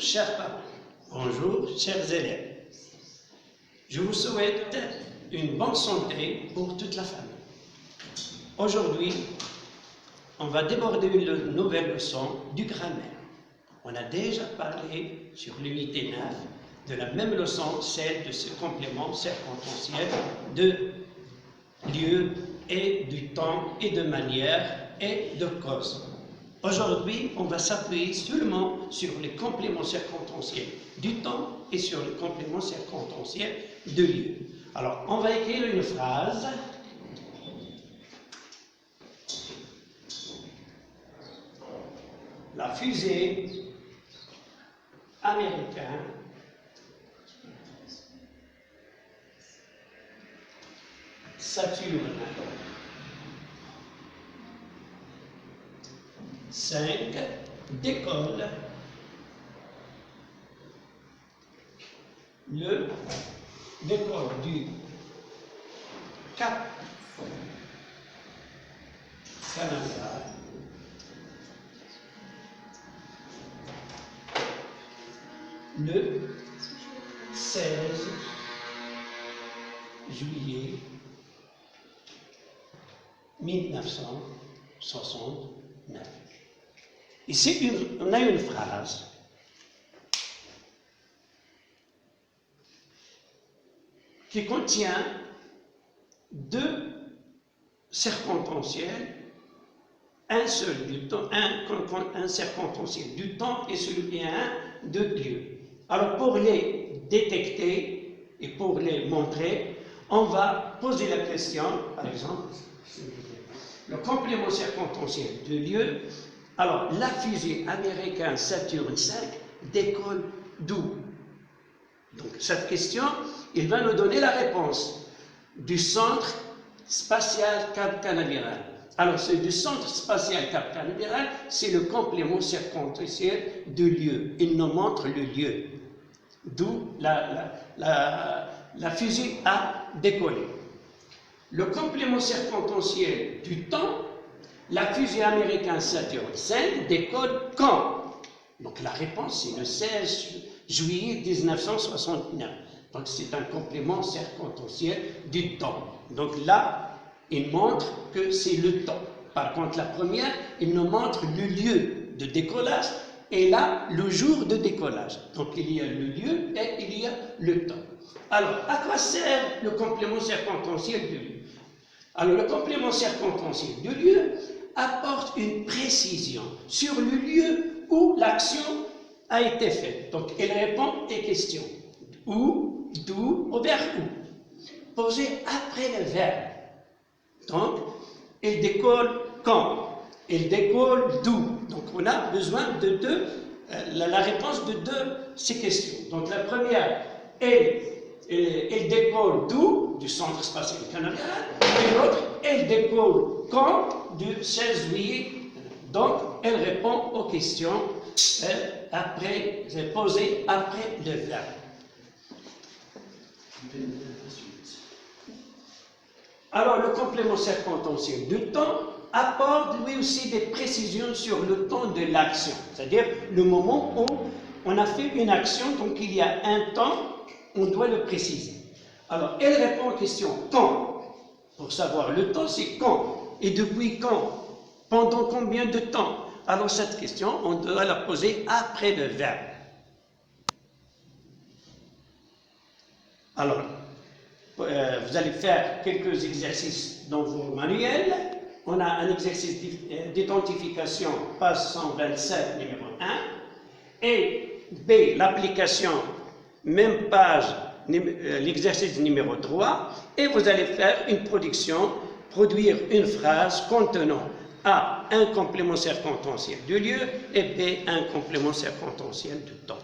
chers parents. Bonjour, chers élèves. Je vous souhaite une bonne santé pour toute la famille. Aujourd'hui, on va déborder une nouvelle leçon du grammaire. On a déjà parlé sur l'unité 9 de la même leçon, celle de ce complément circonstanciel de lieu et du temps et de manière et de cause. Aujourd'hui, on va s'appuyer seulement sur les compléments circonstanciels du temps et sur les compléments circonstanciels de lieu. Alors, on va écrire une phrase. La fusée américaine Saturne 5 décolle du Cap Canaveral le 16 juillet 1969. Ici, on a une phrase qui contient deux circonstanciels, un seul du temps, un circonstanciel du temps et celui un de lieu. Alors, pour les détecter et pour les montrer, on va poser la question, par exemple, le complément circonstanciel de lieu. Alors, la fusée américaine Saturne 5 décolle d'où? Donc, cette question, il va nous donner la réponse du centre spatial Cap Canaveral. Alors, c'est du centre spatial Cap Canaveral, c'est le complément circonstanciel de lieu. Il nous montre le lieu d'où la fusée a décollé. Le complément circonstanciel du temps, la fusée américaine Saturne 5 décolle quand? Donc la réponse c'est le 16 juillet 1969. Donc c'est un complément circonstanciel du temps. Donc là, il montre que c'est le temps. Par contre, la première, il nous montre le lieu de décollage et là, le jour de décollage. Donc il y a le lieu et il y a le temps. Alors, à quoi sert le complément circonstanciel de lieu? Alors, le complément circonstanciel de lieu apporte une précision sur le lieu où l'action a été faite. Donc, elle répond aux questions. Où, d'où, au verbe où. Posé après le verbe. Donc, elle décolle quand? Elle décolle d'où? Donc, on a besoin de la réponse de ces questions. Donc, la première, elle décolle d'où? Du centre spatial canaveral. Et l'autre, elle décolle quand? Du 16 juillet. Donc, elle répond aux questions posées après le verbe. Alors, le complément circonstanciel du temps apporte lui aussi des précisions sur le temps de l'action, c'est-à-dire le moment où on a fait une action, donc il y a un temps, on doit le préciser. Alors, elle répond aux questions quand. Pour savoir le temps, c'est quand et depuis quand, pendant combien de temps. Alors, cette question, on doit la poser après le verbe. Alors, vous allez faire quelques exercices dans vos manuels. On a un exercice d'identification, page 127, numéro 1. Et B, l'application, même page, l'exercice numéro 3. Et vous allez faire une produire une phrase contenant A, un complément circonstanciel du lieu et B, un complément circonstanciel du temps.